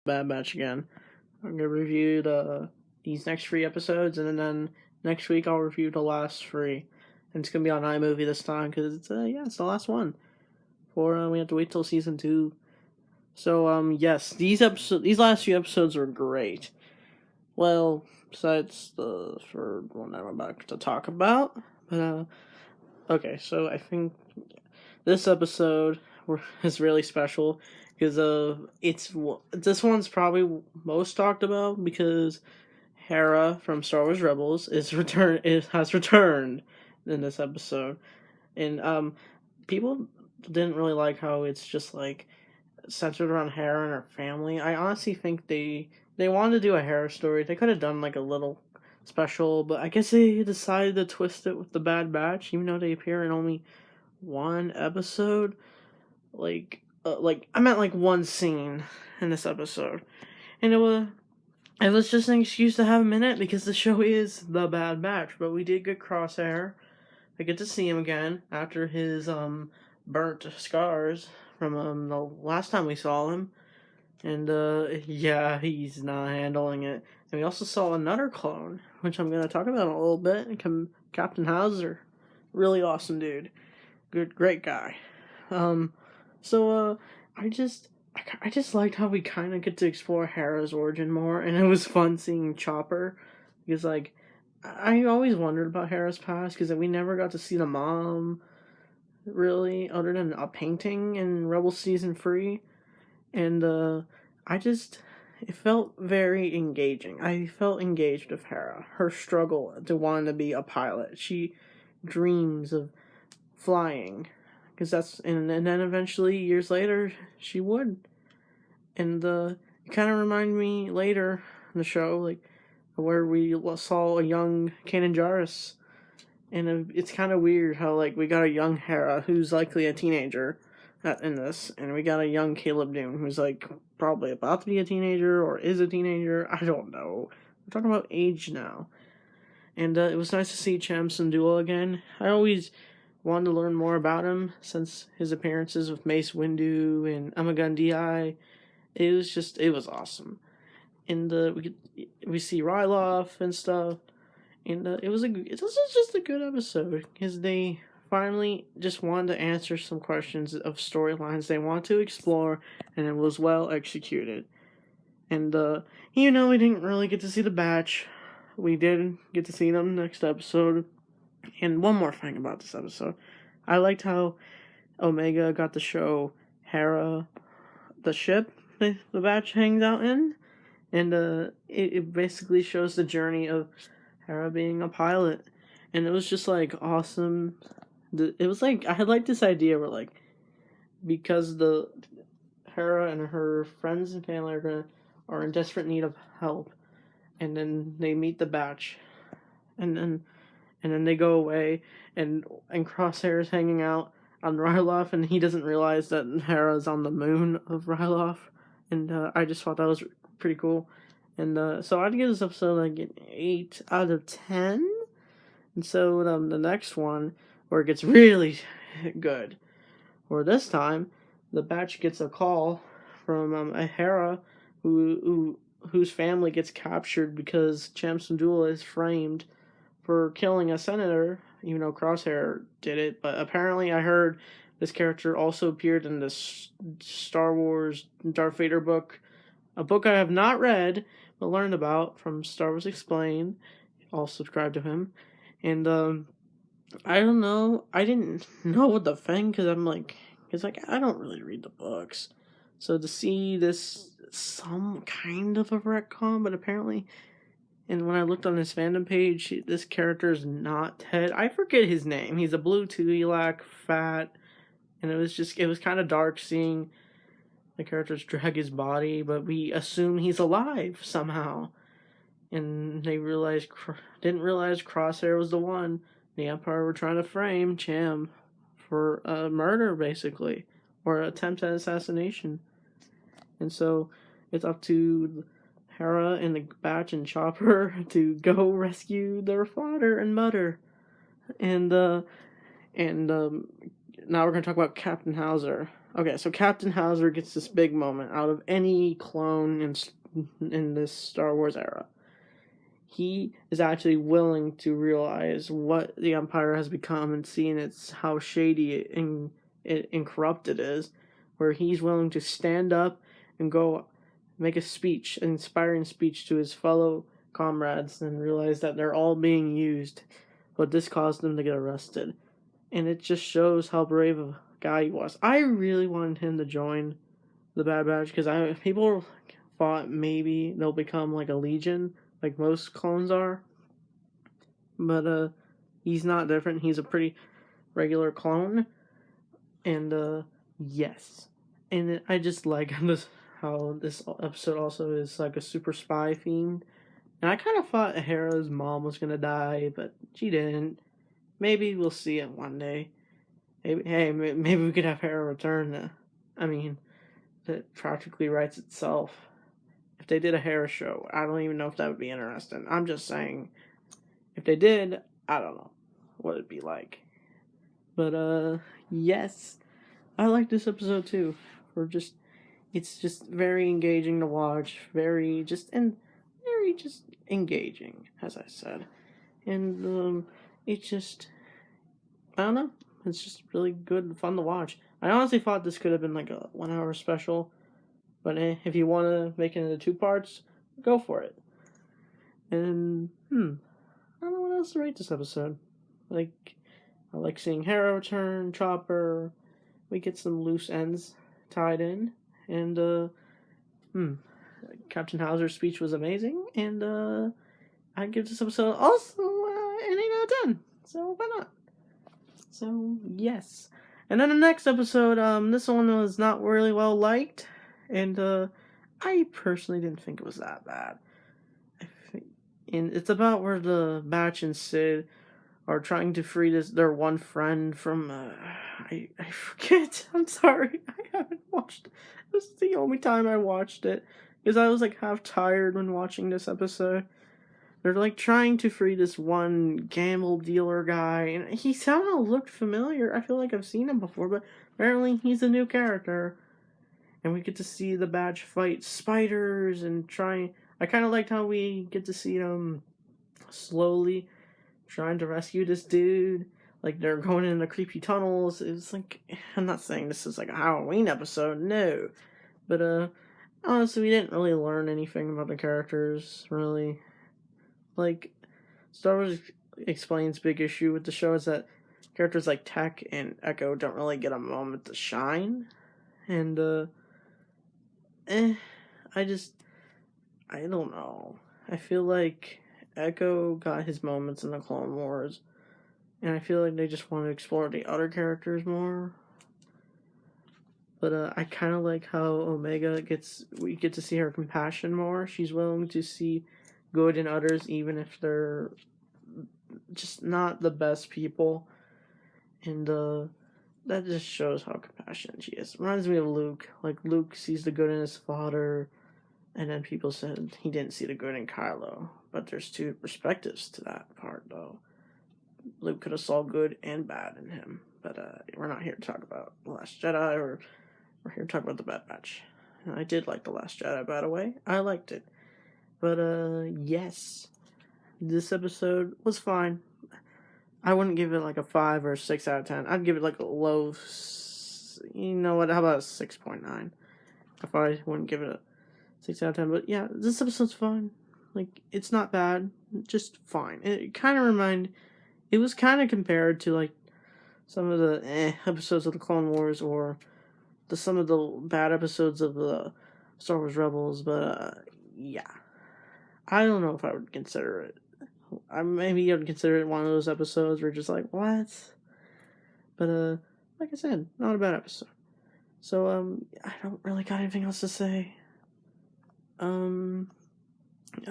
Bad Batch again. I'm gonna review these next 3 episodes, and then next week I'll review the last 3. And it's gonna be on iMovie this time because it's the last one. For we have to wait till season 2. So yes, these last few episodes were great. Well, besides the for one I'm about to talk about, but okay, so I think this episode is really special because this one's probably most talked about because Hera from Star Wars Rebels has returned in this episode, and people didn't really like how it's just like centered around Hera and her family. I honestly think they wanted to do a Hera story. They could have done like a little special, but I guess they decided to twist it with the Bad Batch, even though they appear in only one episode. Like I meant like one scene in this episode, and it was just an excuse to have him in it because the show is the Bad Batch. But we did get Crosshair. I get to see him again after his burnt scars from the last time we saw him, and yeah, he's not handling it. And we also saw another clone, which I'm gonna talk about in a little bit. Captain Hauser, really awesome dude, great guy. Um, so I just liked how we kind of get to explore Hera's origin more, and it was fun seeing Chopper because like I always wondered about Hera's past because we never got to see the mom really, other than a painting in Rebel season 3, and I just it felt very engaging. I felt engaged with Hera, her struggle to want to be a pilot. She dreams of flying because and then eventually years later she would, and it kind of reminded me later in the show like where we saw a young Kanan Jarrus, and it's kind of weird how like we got a young Hera who's likely a teenager in this, and we got a young Caleb Dune who's like probably about to be a teenager or is a teenager. I don't know. We're talking about age now, and it was nice to see Cham Syndulla again. I always wanted to learn more about him since his appearances with Mace Windu and Amagun Di. It was awesome. And we see Ryloth and stuff, and it was just a good episode because they finally just wanted to answer some questions of storylines they want to explore, and it was well executed. And we didn't really get to see the batch. We did get to see them next episode. And one more thing about this episode, I liked how Omega got to show Hera the ship the batch hangs out in, and it basically shows the journey of Hera being a pilot, and it was just like awesome. It was like I had like this idea where like because the Hera and her friends and family are in desperate need of help, and then they meet the batch, and then they go away, and Crosshair is hanging out on Ryloth, and he doesn't realize that Hera's on the moon of Ryloth, and I just thought that was pretty cool, and so I'd give this episode like an 8 out of 10, and so the next one where it gets really good, where this time the batch gets a call from a Hera whose family gets captured because Cham Syndulla is framed for killing a senator, even though Crosshair did it. But apparently, I heard this character also appeared in this Star Wars Darth Vader book, a book I have not read but learned about from Star Wars Explained. I'll subscribe to him, and I don't know. I didn't know what the thing because I don't really read the books, so to see this some kind of a retcon, but apparently. And when I looked on his fandom page, this character is not Ted. I forget his name. He's a blue Twi'lek, fat, and it was kind of dark seeing the characters drag his body, but we assume he's alive somehow. And they didn't realize Crosshair was the one. The Empire were trying to frame Cham for a murder, basically, or attempt at assassination. And so it's up to Hera and the Batch and Chopper to go rescue their father and mother. And now we're gonna talk about Captain Hauser. Okay, so Captain Hauser gets this big moment out of any clone in this Star Wars era. He is actually willing to realize what the Empire has become and seeing it's how shady and corrupt it is, where he's willing to stand up and go make a speech, an inspiring speech to his fellow comrades, and realize that they're all being used, but this caused them to get arrested. And it just shows how brave of a guy he was. I really wanted him to join the Bad Batch because people thought maybe they'll become like a Legion, like most clones are. But he's not different. He's a pretty regular clone, and yes, and I just like this how this episode also is like a super spy themed. And I kind of thought Hera's mom was gonna die, but she didn't. Maybe we'll see it one day. Maybe we could have Hera return. I mean, that practically writes itself. If they did a Hera show, I don't even know if that would be interesting. I'm just saying, if they did, I don't know what it'd be like. But yes, I like this episode too. It's just very engaging to watch. Very just engaging, as I said, and it's just I don't know. It's just really good and fun to watch. I honestly thought this could have been like a 1 hour special, but if you want to make it into 2 parts, go for it. And I don't know what else to rate this episode. Like, I like seeing Hera return, Chopper. We get some loose ends tied in, and Captain Hauser's speech was amazing, and I'd give this episode also an 8 out of 10. So why not? So yes. And then the next episode, this one was not really well liked, and I personally didn't think it was that bad. And it's about where the Batch and Sid are trying to free their one friend from I forget. I'm sorry. I haven't watched it. This is the only time I watched it because I was like half tired when watching this episode. They're like trying to free this one gamble dealer guy, and he somehow looked familiar. I feel like I've seen him before, but apparently he's a new character. And we get to see the Batch fight spiders and try. I kind of liked how we get to see them slowly trying to rescue this dude. Like they're going in the creepy tunnels. It's like, I'm not saying this is like a Halloween episode, no. But honestly, we didn't really learn anything about the characters, really. Like, Star Wars explains big issue with the show is that characters like Tech and Echo don't really get a moment to shine. And I don't know. I feel like Echo got his moments in the Clone Wars, and I feel like they just want to explore the other characters more. But I kind of like how Omega we get to see her compassion more. She's willing to see good in others, even if they're just not the best people. And that just shows how compassionate she is. Reminds me of Luke. Like, Luke sees the good in his father, and then people said he didn't see the good in Kylo. But there's 2 perspectives to that part, though. Luke could have saw good and bad in him. But we're not here to talk about The Last Jedi, or we're here to talk about The Bad Batch. And I did like The Last Jedi, by the way. I liked it. But yes. This episode was fine. I wouldn't give it like a 5 or 6 out of 10. I'd give it like a low. You know what? How about a 6.9? If I wouldn't give it a 6 out of 10. But yeah, this episode's fine. Like, it's not bad. Just fine. It kind of it was kind of compared to like some of the episodes of the Clone Wars or some of the bad episodes of the Star Wars Rebels. But yeah. I don't know if I would consider it. Maybe I'd consider it one of those episodes where just like, what? But like I said, not a bad episode. So I don't really got anything else to say.